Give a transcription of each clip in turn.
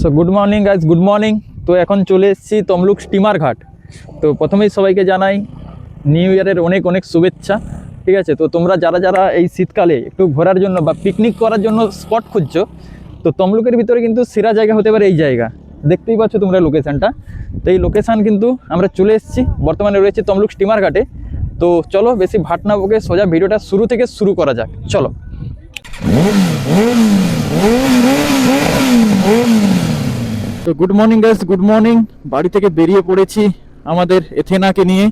So good morning guys, good morning. তো এখন চলে এসেছি তমলুক স্টিমার ঘাট। তো প্রথমেই সবাইকে জানাই নিউ ইয়ারের অনেক অনেক শুভেচ্ছা। ঠিক আছে, তো তোমরা যারা যারা এই শীতকালে একটু ঘোরার জন্য বা পিকনিক করার জন্য স্পট খুঁজছো, তো তমলুকের ভিতরে কিন্তু সেরা জায়গা হতে পারে এই জায়গা। দেখতেই পাচ্ছ তোমরা লোকেশানটা। তো এই লোকেশান কিন্তু আমরা চলে এসেছি, বর্তমানে রয়েছে তমলুক স্টিমার ঘাটে। তো চলো বেশি ভাট না বকে সোজা ভিডিওটা শুরু থেকে শুরু করা যাক, চলো। তো good morning guys, good morning. বাড়ি থেকে বেরিয়ে পড়েছি আমাদের এথেনাকে নিয়ে,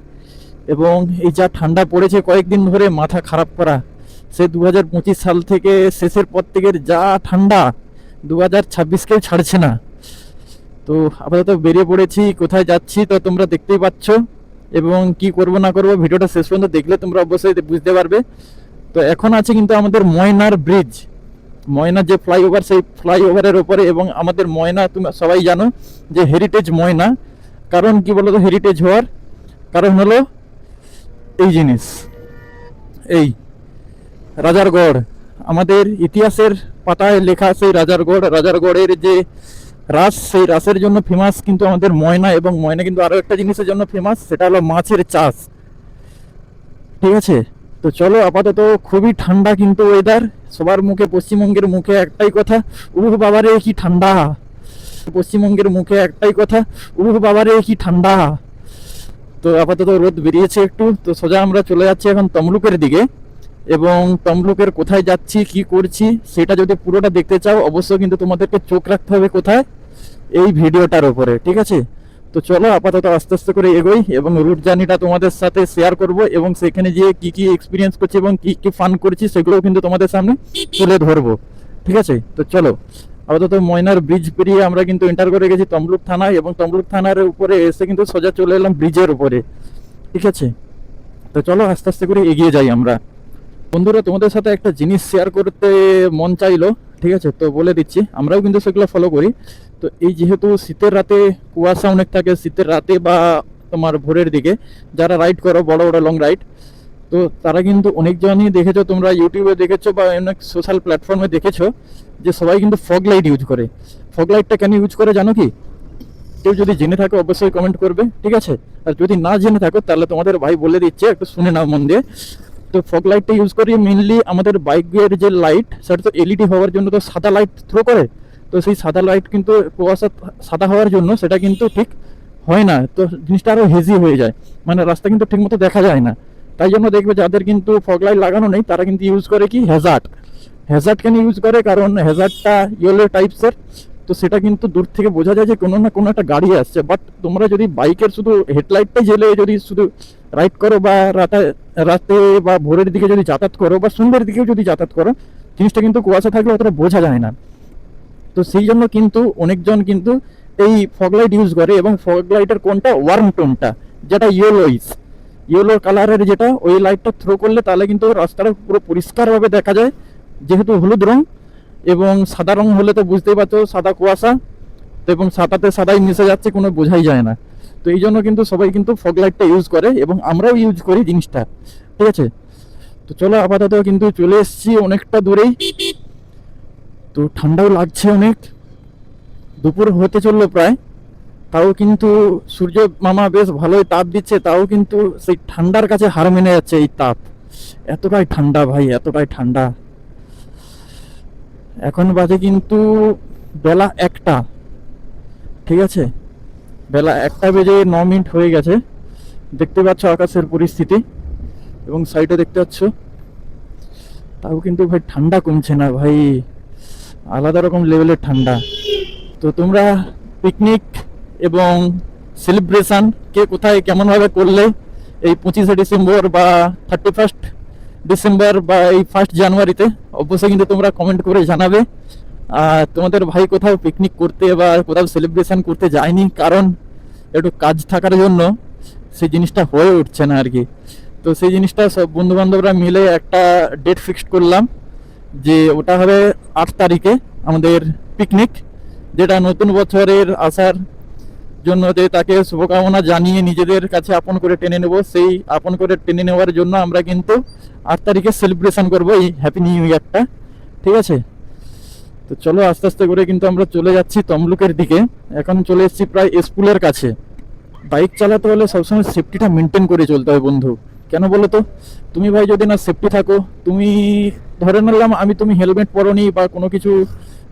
এবং এই যা ঠান্ডা পড়েছে কয়েকদিন ধরে, মাথা খারাপ করা। সে 2025 সাল থেকে শেষের পর থেকে যা ঠান্ডা 2026কেও ছাড়ছে না। তো আপাতত বেরিয়ে পড়েছি, কোথায় যাচ্ছি তো তোমরা দেখতেই পাচ্ছ, এবং কি করব না করব ভিডিওটা শেষ পর্যন্ত দেখলে তোমরা অবশ্যই বুঝতে পারবে। তো এখন আছে কিন্তু আমাদের ময়নার ব্রিজ, ময়না যে ফ্লাইওভার, সেই ফ্লাইওভারের ওপরে। এবং আমাদের ময়না তুমি সবাই জানো যে হেরিটেজ ময়না। কারণ কি বলো তো হেরিটেজ হওয়ার কারণ হলো এই জিনিস, এই রাজারগড়। আমাদের ইতিহাসের পাতায় লেখা সেই রাজারগড়, রাজারগড়ের যে রাস, সেই রাসের জন্য ফেমাস কিন্তু আমাদের ময়না। এবং ময়না কিন্তু আরও একটা জিনিসের জন্য ফেমাস, সেটা হলো মাছের চাষ। ঠিক আছে, তো চলো। আপাতত খুবই ঠান্ডা কিন্তু ওয়েদার, সবার মুখে, পশ্চিমবঙ্গের মুখে একটাই কথা, উহ বাবারে কি ঠান্ডা। পশ্চিমবঙ্গের মুখে একটাই কথা, উহ বাবারে কি ঠান্ডা। তো আপাতত রোদ বেরিয়েছে একটু, তো সোজা আমরা চলে যাচ্ছি এখন তমলুকের দিকে। এবং তমলুকের কোথায় যাচ্ছি, কি করছি, সেটা যদি পুরোটা দেখতে চাও অবশ্যই কিন্তু তোমাদেরকে চোখ রাখতে হবে কোথায়, এই ভিডিওটার উপরে। ঠিক আছে, তো চলো আপাতত আস্তে আস্তে করে এগোই, এবং রুট জার্নিটা তোমাদের সাথে শেয়ার করব, এবং সেখানে গিয়ে কি কি এক্সপিরিয়েন্স করছি এবং কি কি ফান করছি সেগুলোও কিন্তু তোমাদের সামনে তুলে ধরবো। ঠিক আছে, তো চলো। আপাতত ময়নার ব্রিজ পেরিয়ে আমরা কিন্তু এন্টার করে গেছি তমলুক থানায়, এবং তমলুক থানার উপরে এসে কিন্তু সোজা চলে এলাম ব্রিজের উপরে। ঠিক আছে, তো চলো আস্তে আস্তে করে এগিয়ে যাই আমরা। বন্ধুরা, তোমাদের সাথে একটা জিনিস শেয়ার করতে মন চাইলো। ঠিক আছে, তো বলে দিচ্ছি, আমরাও কিন্তু সেগুলো ফলো করি। তো এই যেহেতু শীতের রাতে কুয়াশা অনেক থাকে, শীতের রাতে বা তোমার ভোরের দিকে যারা রাইড করো, বড় বড় লং রাইড, তো তারা কিন্তু অনেকজনই দেখেছো, তোমরা ইউটিউবে দেখেছো বা অনেক সোশ্যাল প্ল্যাটফর্মে দেখেছো যে সবাই কিন্তু ফগ লাইট ইউজ করে। ফগ লাইটটা কেন ইউজ করে জানো কি? কেউ যদি জেনে থাকো অবশ্যই কমেন্ট করবে। ঠিক আছে, আর যদি না জেনে থাকো তাহলে তোমাদের ভাই বলে দিচ্ছে, একটু শুনে নাও মন দিয়ে। তো ফগ লাইটটা ইউজ করি মেনলি আমাদের বাইকের যে লাইট, সেটা তো এলইডি হওয়ার জন্য তো সাদা লাইট থ্রো করে। তো সেই সাদা লাইট কিন্তু কুয়াশা সাদা হওয়ার জন্য সেটা কিন্তু ঠিক হয় না, তো জিনিসটা আরও হেজি হয়ে যায়, মানে রাস্তা কিন্তু ঠিক মতো দেখা যায় না। তাই জন্য দেখবে যাদের কিন্তু ফগ লাইট লাগানো নেই তারা কিন্তু ইউজ করে কি হ্যাজার্ড। হ্যাজার্ড কেন ইউজ করে? কারণ হ্যাজার্ডটা ইয়েলো টাইপসের, তো সেটা কিন্তু দূর থেকে বোঝা যায় যে কোনো না কোনো একটা গাড়ি আসছে। বাট তোমরা যদি বাইকের শুধু হেডলাইটটাই জ্বেলে যদি শুধু রাইড করো, বা রাতে বা ভোরের দিকে যদি যাতায়াত করো, বা সন্ধ্যের দিকেও যদি যাতায়াত করো, জিনিসটা কিন্তু কুয়াশা থাকলে অতটা বোঝা যায় না। তো সেই জন্য কিন্তু অনেকজন কিন্তু এই ফগ লাইট ইউজ করে। এবং ফগ লাইটের কোনটা, ওয়ার্ম টোনটা, যেটা ইয়েলো কালারের, যেটা ওই লাইটটা থ্রো করলে তাহলে কিন্তু রাস্তাটা পুরো পরিষ্কারভাবে দেখা যায়। যেহেতু হলুদ রং এবং সাদা রং হলে তো বুঝতেই পারছো সাদা কুয়াশা, তো এবং সাদাতে সাদাই মিশে যাচ্ছে, কোনো বোঝাই যায় না। তো এই জন্য কিন্তু সবাই কিন্তু ফগ লাইটটা ইউজ করে, এবং আমরাও ইউজ করি জিনিসটা। ঠিক আছে, তো চলো আপাতত কিন্তু চলে এসেছি অনেকটা দূরেই। তো ঠান্ডাও লাগছে অনেক, দুপুর হতে চললো প্রায়, তাও কিন্তু সূর্য মামা বেশ ভালোই তাপ দিচ্ছে, তাও কিন্তু সেই ঠান্ডার কাছে হার মেনে যাচ্ছে এই তাপ। এতটাই ঠান্ডা ভাই, এতটাই ঠান্ডা। এখন বাজে কিন্তু বেলা 1টা। ঠিক আছে, বেলা 1টা বেজে 9 মিনিট হয়ে গেছে। দেখতে পাচ্ছ আকাশের পরিস্থিতি, এবং সাইডে দেখতে পাচ্ছ, তাও কিন্তু ভাই ঠান্ডা কমছে না ভাই, আলাদা রকম লেভেলের ঠান্ডা। তো তোমরা পিকনিক এবং সেলিব্রেশন কে কোথায় কেমনভাবে করলে এই 25শে ডিসেম্বর বা 31 ডিসেম্বর বা এই 1 জানুয়ারিতে, অবশ্যই কিন্তু তোমরা কমেন্ট করে জানাবে। আর তোমাদের ভাই কোথাও পিকনিক করতে বা কোথাও সেলিব্রেশন করতে যায়নি, কারণ একটু কাজ থাকার জন্য সেই জিনিসটা হয়ে উঠছে না আর কি। তো সেই জিনিসটা সব বন্ধু বান্ধবরা মিলে একটা ডেট ফিক্সড করলাম, যে ওটা হবে 8 তারিখে আমাদের পিকনিক, যেটা নতুন বছরের আসার জন্য যে তাকে শুভকামনা জানিয়ে নিজেদের কাছে আপন করে টেনে নেব। সেই আপন করে টেনে নেওয়ার জন্য আমরা কিন্তু 8 তারিখে সেলিব্রেশন করবো এই হ্যাপি নিউ ইয়ারটা। ঠিক আছে, তো চলো আস্তে আস্তে করে কিন্তু আমরা চলে যাচ্ছি তমলুকের দিকে। এখন চলে এসেছি প্রায় স্কুলের কাছে। বাইক চালাতে হলে সবসময় সেফটিটা মেনটেন করে চলতে হয় বন্ধু। কেন বলো তো? তুমি ভাই যদি না সেফটি থাকো, তুমি ধরে নিলাম তুমি হেলমেট পরোনি বা কোনো কিছু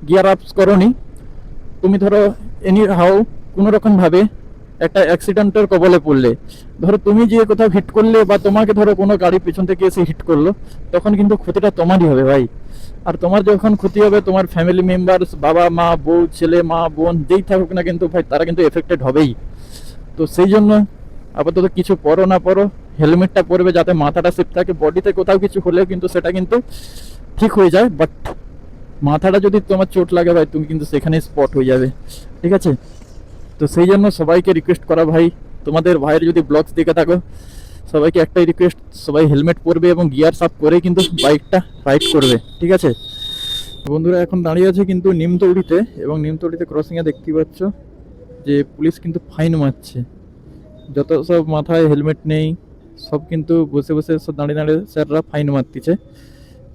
গিয়ার আপস করোনি, তুমি ধরো এনি হাও কোনো রকম ভাবে একটা অ্যাক্সিডেন্টের কবলে পড়লে, ধরো তুমি যে কোথাও হিট করলে বা তোমাকে ধরো কোনো গাড়ি পেছন থেকে এসে হিট করলো, তখন কিন্তু ক্ষতিটা তোমারই হবে ভাই। আর তোমার যখন ক্ষতি হবে, তোমার ফ্যামিলি মেম্বারস, বাবা মা বউ ছেলে মা বোন যেই থাকুক না কিন্তু ভাই তারা কিন্তু এফেক্টেড হবেই। তো সেই জন্য আপাতত কিছু পরো না পরো, হেলমেটটা পরবে যাতে মাথাটা সেফ থাকে। বডিতে কোথাও কিছু হলেও কিন্তু সেটা কিন্তু ঠিক হয়ে যায়, বাট মাথাটা যদি তোমার চোট লাগে ভাই, তুমি কিন্তু সেখানে স্পট হয়ে যাবে। ঠিক আছে? তো সেই জন্য সবাইকে রিকোয়েস্ট করা ভাই, তোমাদের ভাইয়ের যদি ব্লগস দেখে থাকো, সবাইকে একটাই রিকোয়েস্ট, সবাই হেলমেট পরবে এবং গিয়ার সাফ করে কিন্তু বাইকটা রাইড করবে। ঠিক আছে বন্ধুরা, এখন দাঁড়িয়ে আছে কিন্তু নিমতৌড়িতে, এবং নিমতৌড়িতে ক্রসিংয়ে দেখতে পাচ্ছ যে পুলিশ কিন্তু ফাইন মারছে। যত সব মাথায় হেলমেট নেই সব কিন্তু বসে বসে সব দাঁড়িয়ে দাঁড়িয়ে স্যাররা ফাইন মারতেছে।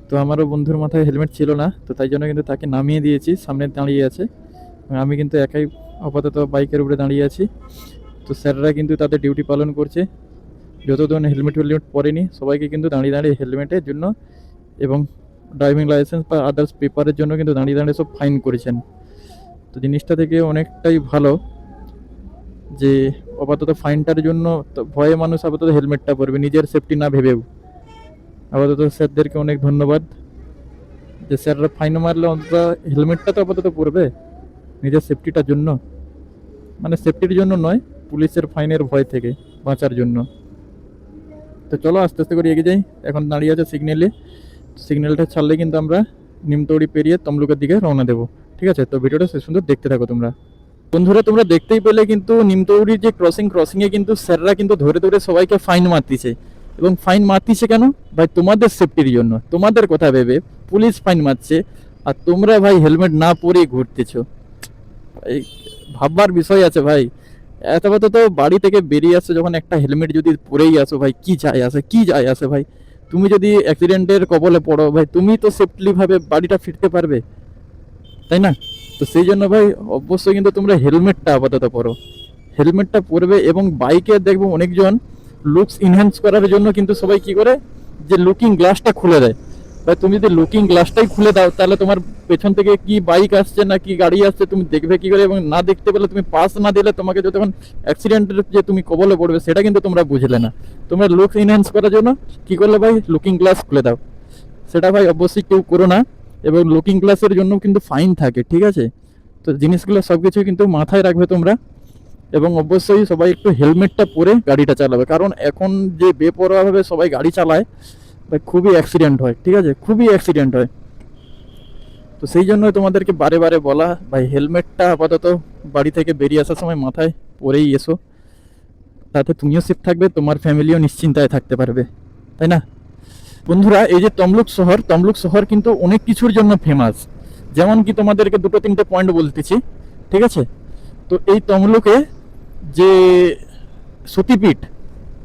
তো আমারও বন্ধুর মাথায় হেলমেট ছিল না, তো তাই জন্য কিন্তু তাকে নামিয়ে দিয়েছি, সামনে দাঁড়িয়ে আছে। আমি কিন্তু একাই আপাতত বাইকের উপরে দাঁড়িয়ে আছি। তো স্যাররা কিন্তু তাদের ডিউটি পালন করছে। যতজন হেলমেট পরেনি সবাইকে কিন্তু দাঁড়িয়ে দাঁড়িয়ে হেলমেটের জন্য এবং ড্রাইভিং লাইসেন্স বা আদার্স পেপারের জন্য কিন্তু দাঁড়িয়ে দাঁড়িয়ে সব ফাইন করেছেন। তো জিনিসটা থেকে অনেকটাই ভালো যে আপাতত ফাইনটার জন্য তো ভয়ে মানুষ আপাতত হেলমেটটা পরবে, নিজের সেফটি না ভেবেও। আপাতত স্যারদেরকে অনেক ধন্যবাদ যে স্যাররা ফাইন মারলে অন্তত হেলমেটটা তো আপাতত পরবে নিজের সেফটিটার জন্য, মানে সেফটির জন্য নয়, পুলিশের ফাইনের ভয় থেকে বাঁচার জন্য। তো চলো আস্তে আস্তে করে এগিয়ে যাই। এখন দাঁড়িয়ে আছে সিগন্যালে, সিগন্যালটা ছাড়লে কিন্তু আমরা নিমতৌড়ি পেরিয়ে তমলুকের দিকে রওনা দেবো। ঠিক আছে? তো ভিডিওটা শেষ সুন্দর দেখতে থাকো তোমরা। বন্ধুরা তোমরা দেখতেই পেলে কিন্তু নিমতৌড়ির যে ক্রসিংয়ে কিন্তু স্যাররা কিন্তু ধরে ধরে সবাইকে ফাইন মারতিছে। এবং ফাইন মারতিছে কেন ভাই? তোমাদের সেফটির জন্য, তোমাদের কথা ভেবে পুলিশ ফাইন মারছে, আর তোমরা ভাই হেলমেট না পরে ঘুরতেছো। এই ভাববার বিষয় আছে ভাই। এত তো বাড়ি থেকে বেরিয়ে আসছো যখন, একটা হেলমেট যদি পরেই আসো ভাই, কি যায় আসে, কি যায় আসে ভাই? তুমি যদি অ্যাক্সিডেন্টের কবলে পড়ো ভাই, তুমি তো সেফলি ভাবে বাড়িটা ফিরতে পারবে, তাই না? তো সেই জন্য ভাই অবশ্যই কিন্তু তোমরা হেলমেটটা আপাতত পরো, হেলমেটটা পরবে। এবং বাইকে দেখবো অনেকজন লুকস ইনহ্যান্স করার জন্য কিন্তু সবাই কি করে, যে লুকিং গ্লাসটা খুলে দেয়। ভাই তুমি যদি লুকিং গ্লাসটাই খুলে দাও, তাহলে তোমার পেছন থেকে কি বাইক আসছে না কি গাড়ি আসছে তুমি দেখবে কি করে? এবং না দেখতে পেলে, তুমি পাস না দিলে, তোমাকে যখন অ্যাক্সিডেন্টের যে তুমি কবলে পড়বে সেটা কিন্তু তোমরা বুঝলে না। তোমরা লুকস ইনহ্যান্স করার জন্য কি করলে ভাই, লুকিং গ্লাস খুলে দাও। সেটা ভাই অবশ্যই কেউ করো না। এবং লুকিং গ্লাসের জন্য কিন্তু ফাইন থাকে। ঠিক আছে? তো জিনিসগুলো সবকিছু কিন্তু মাথায় রাখবে তোমরা। এবং অবশ্যই সবাই একটু হেলমেটটা পরে গাড়িটা চালাবে, কারণ এখন যে বেপরোয়াভাবে সবাই গাড়ি চালায় ভাই, খুবই অ্যাক্সিডেন্ট হয়। ঠিক আছে? খুবই অ্যাক্সিডেন্ট হয়। তো সেই জন্য তোমাদেরকে বারে বারে বলা ভাই, হেলমেটটা আপাতত বাড়ি থেকে বেরিয়ে আসার সময় মাথায় পরেই এসো, তাতে তুমিও সেফ থাকবে, তোমার ফ্যামিলিও নিশ্চিন্তায় থাকতে পারবে, তাই না? বন্ধুরা এই যে তমলুক শহর কিন্তু অনেক কিছুর জন্য ফেমাস। যেমন কি তোমাদেরকে দুটো তিনটে পয়েন্ট বলতেছি। ঠিক আছে? তো এই তমলুকে যে সতীপীঠ,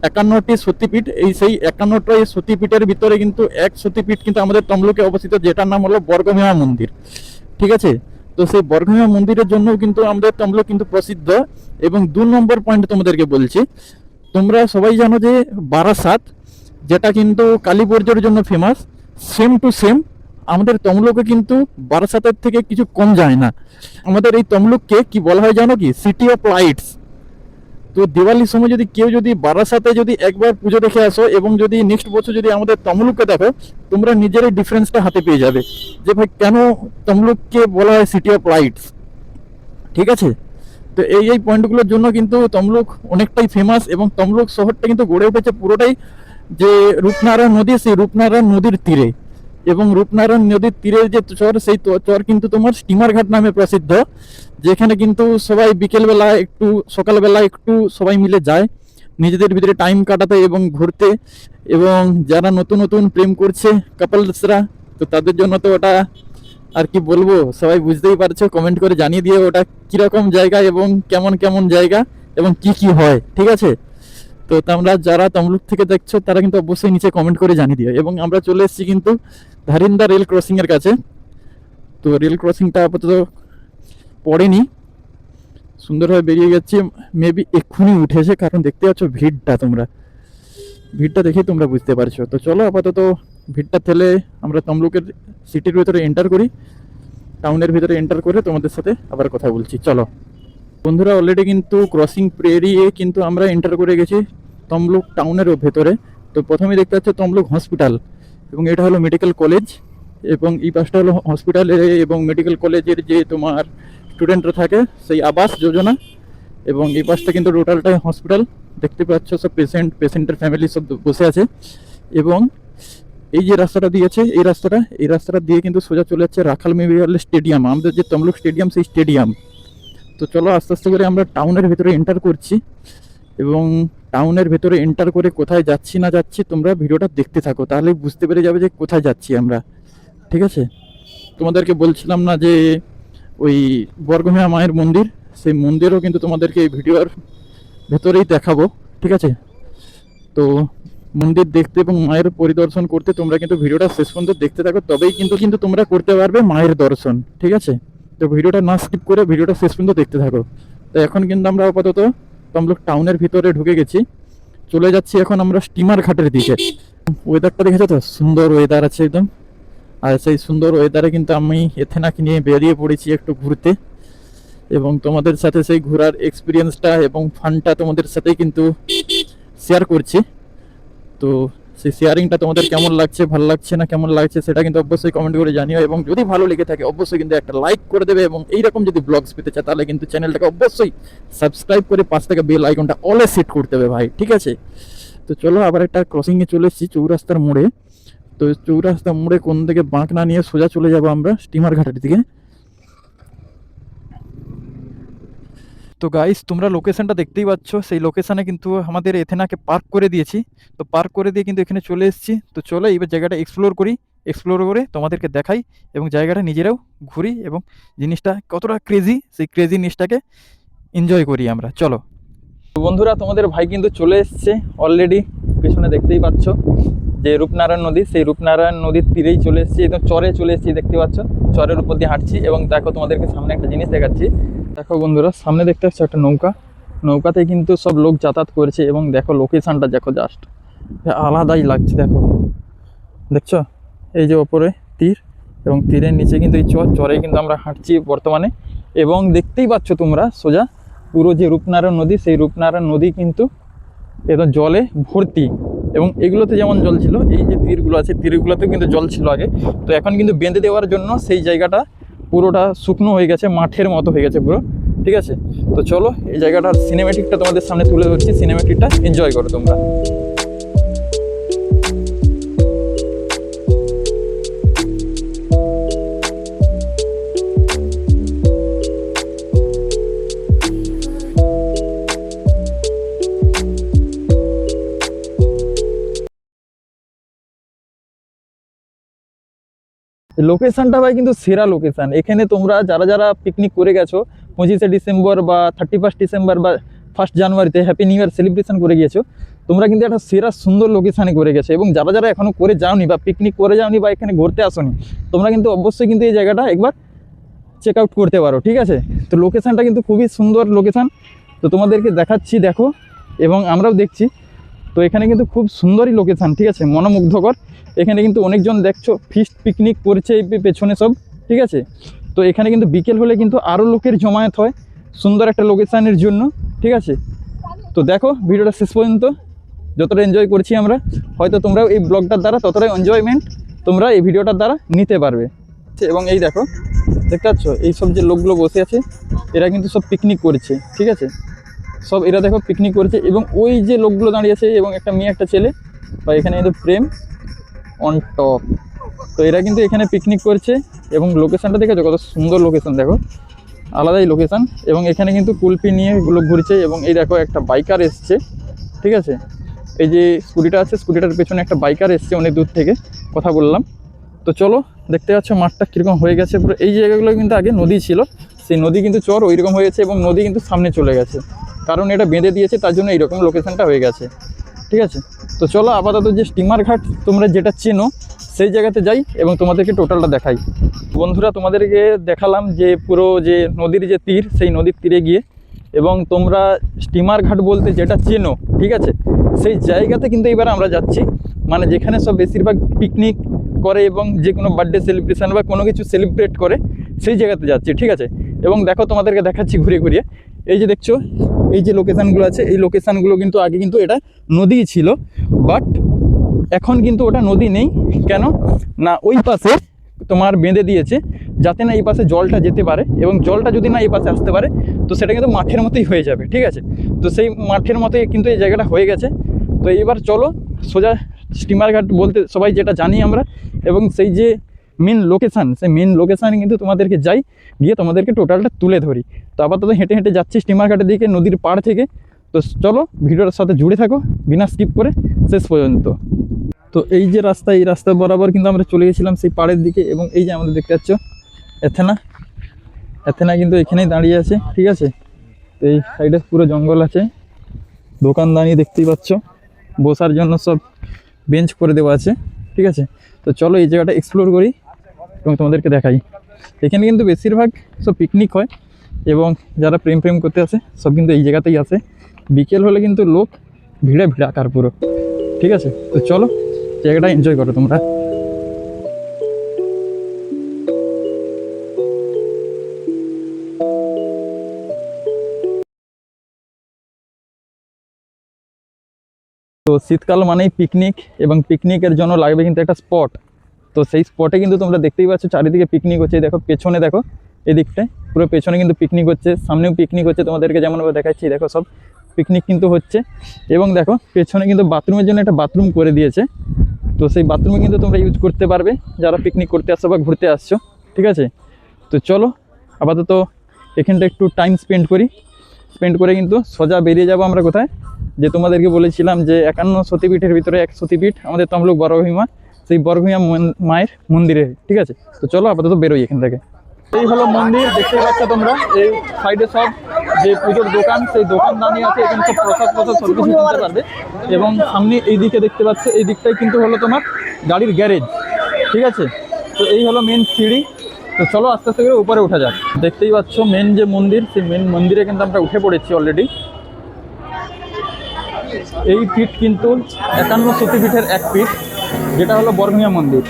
51টি সতীপীঠ, এই সেই 51টা সতীপীঠের ভিতরে কিন্তু এক সতীপীঠ কিন্তু আমাদের তমলুকে অবস্থিত, যেটার নাম হলো বর্গভীমা মন্দির। ঠিক আছে? তো সেই বর্গভীমা মন্দিরের জন্য কিন্তু আমাদের তমলুক কিন্তু প্রসিদ্ধ। এবং 2 নম্বর পয়েন্ট তোমাদেরকে বলছি, তোমরা সবাই জানো যে বারাসাত, যেটা কিন্তু কালী পুজোর জন্য ফেমাস, সেম টু সেম আমাদের তমলুকে কিন্তু বারাসাতের থেকে কিছু কম যায় না। আমাদের এই তমলুককে কি বলা হয় জানো কি? City of lights. তো দিওয়ালির সময় যদি কেউ যদি বারাসাতে যদি একবার পুজো দেখে আসো, এবং যদি নেক্সট বছর যদি আমাদের তমলুককে দেখো, তোমরা নিজেরই ডিফারেন্সটা হাতে পেয়ে যাবে যে ভাই কেন তমলুককে বলা হয় সিটি অফ লাইটস। ঠিক আছে? তো এই পয়েন্টগুলোর জন্য কিন্তু তমলুক অনেকটাই ফেমাস। এবং তমলুক শহরটা কিন্তু গড়ে উঠেছে পুরোটাই যে রূপনারায়ণ নদী, সেই রূপনারায়ণ নদীর তীরে। এবং রূপনারায়ণ নদীর তীরে যে চর, সেই চর কিন্তু তোমার স্টিমার ঘাট নামে প্রসিদ্ধ, যেখানে কিন্তু সবাই বিকেলবেলা একটু সকালবেলা একটু সবাই মিলে যায় নিজেদের ভিতরে টাইম কাটাতে এবং ঘুরতে। এবং যারা নতুন নতুন প্রেম করছে কাপলসরা, তো তাদের জন্য তো ওটা আর কি বলবো, সবাই বুঝতেই পারছো, কমেন্ট করে জানিয়ে দিয়ে ওটা কিরকম জায়গা এবং কেমন কেমন জায়গা এবং কি কি হয়। ঠিক আছে? তো তোমরা যারা তমলুক থেকে দেখছো তারা কিন্তু অবশ্যই নিচে কমেন্ট করে জানিয়ে দিও। এবং আমরা চলে এসেছি কিন্তু ধারিন্দা রেল ক্রসিং এর কাছে। তো রেল ক্রসিংটা আপাতত পড়েনি, সুন্দরভাবে বেরিয়ে যাচ্ছে। মেবি এক্ষুনি উঠেছে, কারণ দেখতে পাচ্ছ ভিড়টা দেখেই তোমরা বুঝতে পারছো। তো চলো আপাতত ভিড়টা ঠেলে আমরা তমলুকের সিটির ভেতরে এন্টার করি, টাউনের ভিতরে এন্টার করে তোমাদের সাথে আবার কথা বলছি। চলো বন্ধুরা, অলরেডি কিন্তু ক্রসিং পেরিয়ে কিন্তু আমরা এন্টার করে গেছি তমলুক টাউনের ভেতরে। তো প্রথমে দেখতে পাচ্ছ তমলুক হসপিটাল, এবং এটা হলো মেডিকেল কলেজ, এবং এই পাশটা হলো হসপিটাল এবং মেডিকেল কলেজের যে তোমার স্টুডেন্টরা থাকে সেই আবাস যোজনা, এবং এই পাশটা কিন্তু টোটালটাই হসপিটাল। দেখতে পাচ্ছ সব পেশেন্টের ফ্যামিলি সব বসে আছে। এবং এই যে রাস্তাটা দিয়েছে, এই রাস্তাটা দিয়ে কিন্তু সোজা চলে যাচ্ছে রাখাল মেমোরিয়াল স্টেডিয়াম, আমাদের যে তমলুক স্টেডিয়াম সেই স্টেডিয়াম। তো চলো আস্তে আস্তে করে আমরা টাউনের ভেতরে এন্টার করছি, এবং টাউনের ভেতরে এন্টার করে কোথায় যাচ্ছি না যাচ্ছি তোমরা ভিডিওটা দেখতে থাকো, তাহলে বুঝতে পেরে যাবে যে কোথায় যাচ্ছি আমরা। ঠিক আছে, তোমাদেরকে বলছিলাম না যে ওই বর্গভীমা মায়ের মন্দির, সেই মন্দিরও কিন্তু তোমাদেরকে এই ভিডিওর ভেতরেই দেখাবো। ঠিক আছে, তো মন্দির দেখতে এবং মায়ের পরিদর্শন করতে তোমরা কিন্তু ভিডিওটা শেষ পর্যন্ত দেখতে থাকো, তবেই কিন্তু তোমরা করতে পারবে মায়ের দর্শন। ঠিক আছে, তো ভিডিওটা না স্কিপ করে ভিডিওটা শেষ পর্যন্ত দেখতে থাকো। তো এখন কিন্তু আমরা আপাতত তমলুক টাউনের ভিতরে ঢুকে গেছি, চলে যাচ্ছি এখন আমরা স্টিমার ঘাটের দিকে। ওয়েদারটা দেখেছো তো, সুন্দর ওয়েদার আছে একদম। আর সেই সুন্দর ওয়েদারে কিন্তু আমি এথেনাকে নিয়ে বেরিয়ে পড়েছি একটু ঘুরতে, এবং তোমাদের সাথে সেই ঘোরার এক্সপিরিয়েন্সটা এবং ফানটা তোমাদের সাথেই কিন্তু শেয়ার করছি। তো সেই শেয়ারিংটা তোমাদের কেমন লাগছে, ভালো লাগছে না কেমন লাগছে সেটা কিন্তু অবশ্যই কমেন্ট করে জানিও, এবং যদি ভালো লেগে থাকে অবশ্যই কিন্তু একটা লাইক করে দেবে, এবং এইরকম যদি ব্লগস পেতে চায় তাহলে কিন্তু চ্যানেলটাকে অবশ্যই সাবস্ক্রাইব করে পাশ থেকে বেল আইকনটা অলে সেট করতে হবে ভাই। ঠিক আছে, তো চলো আবার একটা ক্রসিংয়ে চলে এসেছি চৌরাস্তার মোড়ে। তো চৌরাস্তার মোড়ে কোন দিকে বাঁক না নিয়ে সোজা চলে যাব আমরা স্টিমার ঘাটের দিকে। তো গাইস, তোমরা লোকেশনটা দেখতেই পাচ্ছ, সেই লোকেশনে কিন্তু আমাদের এথেনাকে পার্ক করে দিয়েছি। তো পার্ক করে দিয়ে কিন্তু এখানে চলে এসেছি। তো চলো এবার জায়গাটা এক্সপ্লোর করি, এক্সপ্লোর করে তোমাদেরকে দেখাই, এবং জায়গাটা নিজেরাও ঘুরি, এবং জিনিসটা কতটা ক্রেজি সেই ক্রেজি জিনিসটাকে এনজয় করি আমরা। চলো বন্ধুরা, তোমাদের ভাই কিন্তু চলে এসছে অলরেডি, পেছনে দেখতেই পাচ্ছ যে রূপনারায়ণ নদী, সেই রূপনারায়ণ নদীর তীরেই চলে এসেছি, একদম চরে চলে এসেছি, দেখতে পাচ্ছ চরের উপর দিয়ে হাঁটছি। এবং দেখো তোমাদেরকে সামনে একটা জিনিস দেখাচ্ছি, দেখো বন্ধুরা সামনে দেখতে পাচ্ছ একটা নৌকাতে কিন্তু সব লোক যাতায়াত করেছে, এবং দেখো লোকেশনটা দেখো, জাস্ট আলাদাই লাগছে। দেখছো এই যে ওপরে তীর, এবং তীরের নিচে কিন্তু এই চরে কিন্তু আমরা হাঁটছি বর্তমানে। এবং দেখতেই পাচ্ছ তোমরা সোজা পুরো যে রূপনারায়ণ নদী, সেই রূপনারায়ণ নদী কিন্তু একদম জলে ভর্তি, এবং এগুলোতে যেমন জল ছিল, এই যে তীরগুলো আছে তীরগুলোতেও কিন্তু জল ছিল আগে। তো এখন কিন্তু বেঁধে দেওয়ার জন্য সেই জায়গাটা পুরোটা শুকনো হয়ে গেছে, মাঠের মতো হয়ে গেছে পুরো। ঠিক আছে, তো চলো এই জায়গাটার সিনেমেটিকটা তোমাদের সামনে তুলে ধরছি, সিনেমেটিকটা এনজয় করো তোমরা। লোকেশনটা ভাই কিন্তু সেরা লোকেশন। এখানে তোমরা যারা যারা পিকনিক করে গেছো 25শে ডিসেম্বর বা 31 ডিসেম্বর বা 1 জানুয়ারিতে হ্যাপি নিউ ইয়ার সেলিব্রেশন করে গিয়েছো, তোমরা কিন্তু একটা সেরা সুন্দর লোকেশানে করে গেছো। এবং যারা যারা এখনও করে যাওনি বা পিকনিক করে যাওনি বা এখানে ঘুরতে আসোনি, তোমরা কিন্তু অবশ্যই কিন্তু এই জায়গাটা একবার চেক আউট করতে পারো। ঠিক আছে, তো লোকেশানটা কিন্তু খুবই সুন্দর লোকেশান, তো তোমাদেরকে দেখাচ্ছি দেখো, এবং আমরাও দেখছি। তো এখানে কিন্তু খুব সুন্দরই লোকেশান, ঠিক আছে, মনোমুগ্ধকর। এখানে কিন্তু অনেকজন দেখছো ফিস্ট পিকনিক করছে এই পেছনে সব। ঠিক আছে, তো এখানে কিন্তু বিকেল হলে কিন্তু আরও লোকের জমায়েত হয় সুন্দর একটা লোকেশানের জন্য। ঠিক আছে, তো দেখো ভিডিওটা শেষ পর্যন্ত, যতটা এনজয় করছি আমরা, হয়তো তোমরাও এই ব্লগটার দ্বারা ততটাই এনজয়মেন্ট তোমরা এই ভিডিওটার দ্বারা নিতে পারবে। এবং এই দেখো, দেখতে পাচ্ছ এই সব যে লোকগুলো বসে আছে, এরা কিন্তু সব পিকনিক করছে। ঠিক আছে, সব এরা দেখো পিকনিক করছে, এবং ওই যে লোকগুলো দাঁড়িয়েছে এবং একটা মেয়ে একটা ছেলে, বা এখানে কিন্তু প্রেম অন টপ। তো এরা কিন্তু এখানে পিকনিক করছে, এবং লোকেশানটা দেখেছো কত সুন্দর লোকেশান, দেখো আলাদাই লোকেশান। এবং এখানে কিন্তু কুলপি নিয়ে লোক ঘুরছে, এবং এই দেখো একটা বাইকার এসছে। ঠিক আছে, এই যে স্কুটিটা আছে, স্কুটিটার পেছনে একটা বাইকার এসছে অনেক দূর থেকে, কথা বললাম। তো চলো দেখতে পাচ্ছ মাঠটা কীরকম হয়ে গেছে পুরো। এই জায়গাগুলো কিন্তু আগে নদী ছিল, সেই নদী কিন্তু চর ওইরকম হয়েছে, এবং নদী কিন্তু সামনে চলে গেছে, কারণ এটা বেঁধে দিয়েছে তার জন্য এইরকম লোকেশানটা হয়ে গেছে। ঠিক আছে, তো চলো আপাতত যে স্টিমার ঘাট তোমরা যেটা চেনো, সেই জায়গাতে যাই এবং তোমাদেরকে টোটালটা দেখাই। বন্ধুরা, তোমাদেরকে দেখালাম যে পুরো যে নদীর যে তীর, সেই নদীর তীরে গিয়ে, এবং তোমরা স্টিমার ঘাট বলতে যেটা চেনো, ঠিক আছে, সেই জায়গাতে কিন্তু এবার আমরা যাচ্ছি, মানে যেখানে সব বেশিরভাগ পিকনিক করে এবং যে কোনো বার্থডে সেলিব্রেশন বা কোনো কিছু সেলিব্রেট করে, সেই জায়গাতে যাচ্ছি, ঠিক আছে। এবং দেখো, তোমাদেরকে দেখাচ্ছি ঘুরে ঘুরিয়ে। এই যে দেখছো, এই যে লোকেশানগুলো আছে, এই লোকেশানগুলো কিন্তু আগে কিন্তু এটা নদী ছিল, বাট এখন কিন্তু ওটা নদী নেই। কেন না, ওই পাশে তোমার বেঁধে দিয়েছে যাতে না এই পাশে জলটা যেতে পারে, এবং জলটা যদি না এই পাশে আসতে পারে তো সেটা কিন্তু মাঠের মতোই হয়ে যাবে, ঠিক আছে। তো সেই মাঠের মতোই কিন্তু এই জায়গাটা হয়ে গেছে। তো এবার চলো সোজা স্টিমার ঘাট বলতে সবাই যেটা জানি আমরা, এবং সেই যে মেন লোকেশান, সেই মেন লোকেশানে কিন্তু তোমাদেরকে যাই, গিয়ে তোমাদেরকে টোটালটা তুলে ধরি। তো আপাতত হেঁটে হেঁটে যাচ্ছি স্টিমার ঘাটের দিকে, নদীর পাড় থেকে। তো চলো ভিডিওটার সাথে জুড়ে থাকো বিনা স্কিপ করে শেষ পর্যন্ত। তো এই যে রাস্তা, এই রাস্তা বরাবর কিন্তু আমরা চলে গেছিলাম সেই পাড়ের দিকে, এবং এই যে আমাদের দেখতে পাচ্ছ এথেনা কিন্তু এখানেই দাঁড়িয়ে আছে, ঠিক আছে। তো এই সাইডে পুরো জঙ্গল আছে, দোকানদানি দেখতেই পাচ্ছ, বসার জন্য সব বেঞ্চ করে দেওয়া আছে, ঠিক আছে। তো চলো এই জায়গাটা এক্সপ্লোর করি এবং তোমাদেরকে দেখাই। এখানে কিন্তু বেশিরভাগ সব পিকনিক হয়, এবং যারা প্রেম করতে আসে সব কিন্তু এই জায়গাতেই আসে। বিকেল হলে কিন্তু লোক ভিড়ে ভিড়াকার পুরো, ঠিক আছে। তো চলো জায়গাটা এনজয় করো তোমরা। তো শীতকাল মানেই পিকনিক, এবং পিকনিকের জন্য লাগবে কিন্তু একটা স্পট। তো সেই স্পটে কিন্তু তোমরা দেখতেই পাচ্ছ চারিদিকে পিকনিক হচ্ছে। দেখো পেছনে, দেখো এই দিকটায় পুরো পেছনে কিন্তু পিকনিক হচ্ছে, সামনেও পিকনিক হচ্ছে, তোমাদেরকে যেমনভাবে দেখাচ্ছি দেখো সব পিকনিক কিন্তু হচ্ছে। এবং দেখো পেছনে কিন্তু বাথরুমের জন্য একটা বাথরুম করে দিয়েছে। তো সেই বাথরুমে কিন্তু তোমরা ইউজ করতে পারবে যারা পিকনিক করতে আসছো বা ঘুরতে আসছো, ঠিক আছে। তো চলো আপাতত এখানটা একটু টাইম স্পেন্ড করে কিন্তু সোজা বেরিয়ে যাবো আমরা কোথায়, যে তোমাদেরকে বলেছিলাম যে 51 সতীপীঠের ভিতরে এক সতীপীঠ আমাদের তমলুক বড়ভীমা, সেই বড়ভীমা মায়ের মন্দিরে, ঠিক আছে। তো চলো আপাতত বেরোই এখান থেকে। এই হলো মন্দির, দেখতে পাচ্ছ তোমরা। এই সাইডে সব যে পুজোর দোকান, সেই দোকান দাঁড়িয়ে আছে, এখানে সব প্রসাদ সব কিছু কিনতে পারবে। এবং সামনে এই দিকে দেখতে পাচ্ছ, এই দিকটাই কিন্তু হলো তোমার গাড়ির গ্যারেজ, ঠিক আছে। তো এই হলো মেন সিঁড়ি। তো চলো আস্তে আস্তে করে উপরে উঠা যাক। দেখতেই পাচ্ছ মেন যে মন্দির, সেই মেন মন্দিরে কিন্তু আমরা উঠে পড়েছি অলরেডি। এই পীঠ কিন্তু 51 সতীপীঠের এক পীঠ, যেটা হলো বড়ভীমা মন্দির।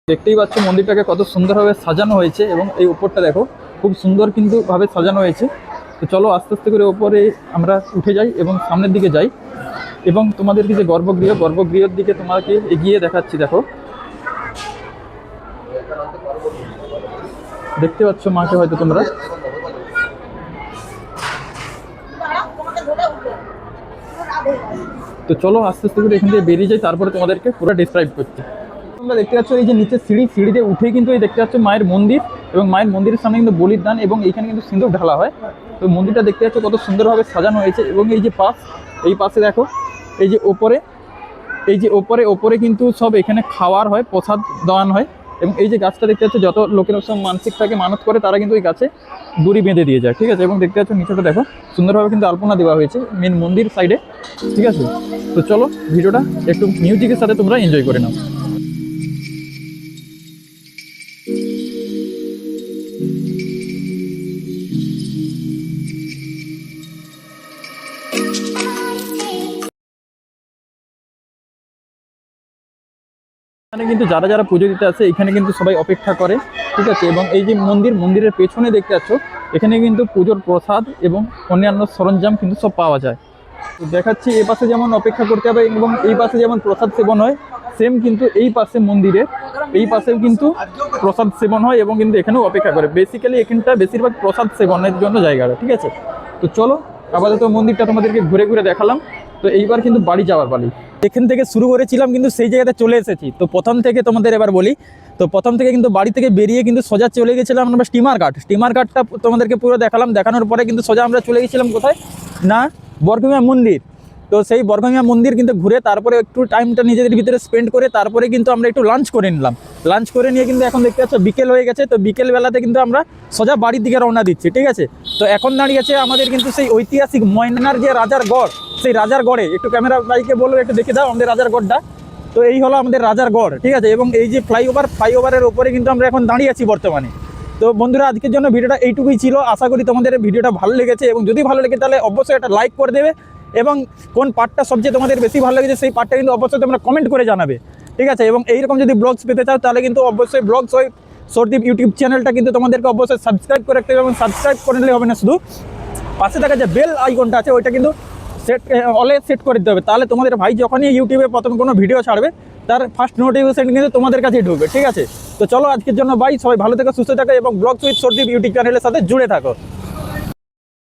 দেখতেই পাচ্ছ মন্দিরটাকে কত সুন্দরভাবে সাজানো হয়েছে, এবং এই উপরটা দেখো খুব সুন্দর কিন্তু ভাবে সাজানো হয়েছে। তো চলো আস্তে আস্তে করে ওপরে আমরা উঠে যাই এবং সামনের দিকে যাই, এবং তোমাদেরকে যে গর্ভগৃহের দিকে তোমাকে এগিয়ে দেখাচ্ছি। দেখো দেখতে পাচ্ছ মাকে হয়তো তোমরা। তো চলো আস্তে আস্তে করে এখান থেকে বেরিয়ে যাই, তারপরে তোমাদেরকে পুরো ডিসক্রাইব করছি। তোমরা দেখতে পাচ্ছ এই যে নিচে সিঁড়িতে উঠে কিন্তু এই দেখতে পাচ্ছ মায়ের মন্দির, এবং মায়ের মন্দিরের সামনে কিন্তু বলির দান, এবং এইখানে কিন্তু সিঁদুর ঢালা হয়। তো মন্দিরটা দেখতে পাচ্ছ কত সুন্দরভাবে সাজানো হয়েছে। এবং এই যে এই পাশে দেখো, এই যে ওপরে কিন্তু সব এখানে খাওয়ার হয়, প্রসাদ দান হয়। এবং এই যে গাছটা দেখতে পাচ্ছ, যত লোকের সব মানসিক থাকে, মানত করে, তারা কিন্তু ওই গাছে দড়ি বেঁধে দিয়ে যায়, ঠিক আছে। এবং দেখতে পাচ্ছ নিচেটা দেখো সুন্দরভাবে কিন্তু আলপনা দেওয়া হয়েছে মেন মন্দির সাইডে, ঠিক আছে। তো চলো ভিডিওটা একটু মিউজিকের সাথে তোমরা এনজয় করে নাও। এখানে কিন্তু যারা যারা পুজো দিতে আসে এখানে কিন্তু সবাই অপেক্ষা করে, ঠিক আছে। এবং এই যে মন্দিরের পেছনে দেখতে পাচ্ছ, এখানে কিন্তু পুজোর প্রসাদ এবং অন্যান্য সরঞ্জাম কিন্তু সব পাওয়া যায়। তো দেখাচ্ছি এ পাশে যেমন অপেক্ষা করতে হবে, এবং এই পাশে যেমন প্রসাদ সেবন হয়, সেম কিন্তু এই পাশে মন্দিরের এই পাশেও কিন্তু প্রসাদ সেবন হয়, এবং কিন্তু এখানেও অপেক্ষা করে। বেসিক্যালি এখানটা বেশিরভাগ প্রসাদ সেবনের জন্য জায়গাটা, ঠিক আছে। তো চলো আপাতত মন্দিরটা তোমাদেরকে ঘুরে ঘুরে দেখালাম। তো এইবার কিন্তু বাড়ি যাওয়ার পালি। এখান থেকে শুরু করেছিলাম কিন্তু সেই জায়গাতে চলে এসেছি। তো প্রথম থেকে তোমাদের এবার বলি, তো প্রথম থেকে কিন্তু বাড়ি থেকে বেরিয়ে কিন্তু সোজা চলে গেছিলাম আমরা স্টিমার ঘাটটা তোমাদেরকে পুরো দেখালাম। দেখানোর পরে কিন্তু সোজা আমরা চলে গেছিলাম কোথায় না, বড়ভীমা মন্দির। তো সেই বর্গভীমা মন্দির কিন্তু ঘুরে তারপরে একটু টাইমটা নিজেদের ভিতরে স্পেন্ড করে তারপরে কিন্তু আমরা একটু লাঞ্চ করে নিলাম। লাঞ্চ করে নিয়ে কিন্তু এখন দেখতে পাচ্ছ বিকেল হয়ে গেছে। তো বিকেল বেলাতে কিন্তু আমরা সোজা বাড়ির দিকে রওনা দিচ্ছি, ঠিক আছে। তো এখন দাঁড়িয়েছে আমাদের কিন্তু সেই ঐতিহাসিক ময়নার যে রাজার গড়, সেই রাজার গড়ে একটু ক্যামেরা বাইকে বলবো একটু দেখে দাও আমাদের রাজার গড়টা। তো এই হলো আমাদের রাজার গড়, ঠিক আছে। এবং এই যে ফ্লাইওভারের ওপরে কিন্তু আমরা এখন দাঁড়িয়ে আছি বর্তমানে। তো বন্ধুরা আজকের জন্য ভিডিওটা এইটুকুই ছিল। আশা করি তোমাদের ভিডিওটা ভালো লেগেছে, এবং যদি ভালো লেগে তাহলে অবশ্যই একটা লাইক করে দেবে, এবং কোন পার্টটা সবচেয়ে তোমাদের বেশি ভালো লেগেছে সেই পার্টটা কিন্তু অবশ্যই তোমরা কমেন্ট করে জানাবে, ঠিক আছে। এবং এইরকম যদি ব্লগস পেতে চাও তাহলে কিন্তু অবশ্যই ব্লগস ওই সর্দীপ ইউটিউব চ্যানেলটা কিন্তু তোমাদেরকে অবশ্যই সাবস্ক্রাইব করে রাখতে হবে, এবং সাবস্ক্রাইব করে নিলে হবে না, শুধু পাশে থাকা যে বেল আইকনটা আছে ওইটা কিন্তু অলে সেট করে দিতে হবে। তাহলে তোমাদের ভাই যখনই ইউটিউবে প্রথম কোনো ভিডিও ছাড়বে তার ফার্স্ট নোটিফিকেশন কিন্তু তোমাদের কাছেই ঢুকবে, ঠিক আছে। তো চলো আজকের জন্য বাই, সবাই ভালো থেকো, সুস্থ থাকো, এবং ব্লগস উইথ সর্দীপ ইউটিউব চ্যানেলের সাথে জুড়ে থাকো।